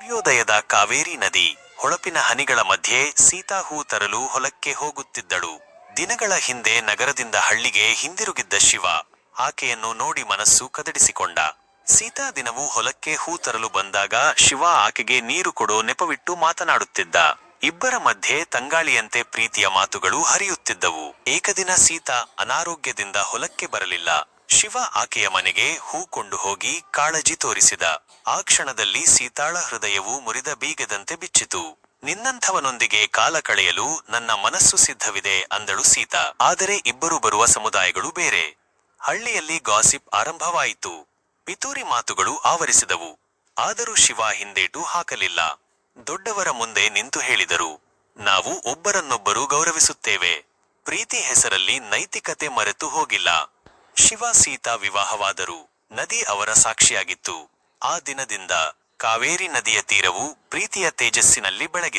ಸೂರ್ಯೋದಯದ ಕಾವೇರಿ ನದಿ ಹೊಳಪಿನ ಹನಿಗಳ ಮಧ್ಯೆ ಸೀತಾ ಹೂ ತರಲು ಹೊಲಕ್ಕೆ ಹೋಗುತ್ತಿದ್ದಳು. ದಿನಗಳ ಹಿಂದೆ ನಗರದಿಂದ ಹಳ್ಳಿಗೆ ಹಿಂದಿರುಗಿದ್ದ ಶಿವ ಆಕೆಯನ್ನು ನೋಡಿ ಮನಸ್ಸು ಕದಡಿಸಿಕೊಂಡ. ಸೀತಾ ದಿನವೂ ಹೊಲಕ್ಕೆ ಹೂ ತರಲು ಬಂದಾಗ ಶಿವ ಆಕೆಗೆ ನೀರು ಕೊಡೋ ನೆಪವಿಟ್ಟು ಮಾತನಾಡುತ್ತಿದ್ದ. ಇಬ್ಬರ ಮಧ್ಯೆ ತಂಗಾಳಿಯಂತೆ ಪ್ರೀತಿಯ ಮಾತುಗಳು ಹರಿಯುತ್ತಿದ್ದವು. ಏಕದಿನ ಸೀತಾ ಅನಾರೋಗ್ಯದಿಂದ ಹೊಲಕ್ಕೆ ಬರಲಿಲ್ಲ. ಶಿವ ಆಕೆಯ ಮನೆಗೆ ಹೂ ಕೊಂಡು ಹೋಗಿ ಕಾಳಜಿ ತೋರಿಸಿದ. ಆ ಕ್ಷಣದಲ್ಲಿ ಸೀತಾಳ ಹೃದಯವು ಮುರಿದ ಬೀಗದಂತೆ ಬಿಚ್ಚಿತು. ನಿನ್ನಂಥವನೊಂದಿಗೆ ಕಾಲ ಕಳೆಯಲು ನನ್ನ ಮನಸ್ಸು ಸಿದ್ಧವಿದೆ ಅಂದಳು ಸೀತಾ. ಆದರೆ ಇಬ್ಬರು ಬರುವ ಸಮುದಾಯಗಳು ಬೇರೆ. ಹಳ್ಳಿಯಲ್ಲಿ ಗಾಸಿಪ್ ಆರಂಭವಾಯಿತು. ಪಿತೂರಿ ಮಾತುಗಳು ಆವರಿಸಿದವು. ಆದರೂ ಶಿವ ಹಿಂದೇಟು ಹಾಕಲಿಲ್ಲ. ದೊಡ್ಡವರ ಮುಂದೆ ನಿಂತು ಹೇಳಿದರು, ನಾವು ಒಬ್ಬರನ್ನೊಬ್ಬರು ಗೌರವಿಸುತ್ತೇವೆ. ಪ್ರೀತಿ ಹೆಸರಲ್ಲಿ ನೈತಿಕತೆ ಮರೆತು ಹೋಗಿಲ್ಲ. ಶಿವ ಸೀತಾ ವಿವಾಹವಾದರು. ನದಿ ಅವರ ಸಾಕ್ಷಿಯಾಗಿತ್ತು. ಆ ದಿನದಿಂದ ಕಾವೇರಿ ನದಿಯ ತೀರವು ಪ್ರೀತಿಯ ತೇಜಸ್ಸಿನಲ್ಲಿ ಬೆಳಗಿತು.